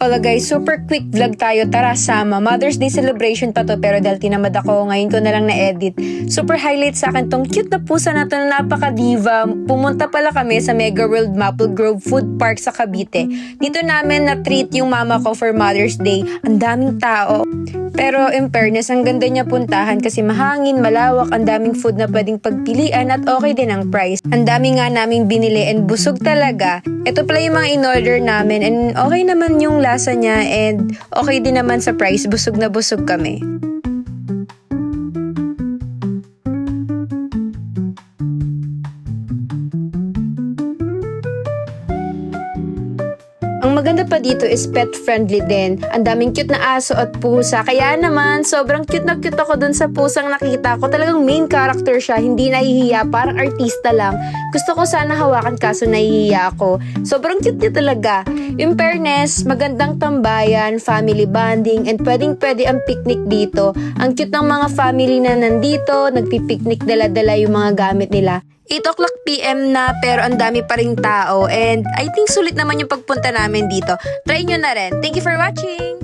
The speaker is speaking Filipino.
Hola guys, super quick vlog tayo. Tara, sama. Mother's Day celebration pa to pero dahil tinamad ako, ngayon ko na lang na-edit. Super highlight sa akin tong cute na pusa na to na napaka-diva. Pumunta pala kami sa Mega World Maple Grove Food Park sa Cavite. Dito namin na-treat yung mama ko for Mother's Day. Ang daming tao. Pero in fairness, ang ganda niya puntahan kasi mahangin, malawak, ang daming food na pwedeng pagpilian at okay din ang price. Ang dami nga naming binili and busog talaga. Ito pala yung mga in-order namin and okay naman yung lasa niya and okay din naman sa price. Busog na busog kami. Ang maganda pa dito is pet friendly din. Ang daming cute na aso at pusa. Kaya naman, sobrang cute na cute ako dun sa pusang nakita ko. Talagang main character siya. Hindi nahihiya. Parang artista lang. Gusto ko sana hawakan kaso nahihiya ako. Sobrang cute niya talaga. In fairness, magandang tambayan, family bonding, and pwedeng-pwede ang picnic dito. Ang cute ng mga family na nandito. Nagpipiknik dala-dala yung mga gamit nila. 8 o'clock PM na pero ang dami pa ring tao and I think sulit naman yung pagpunta namin dito. Try nyo na rin. Thank you for watching!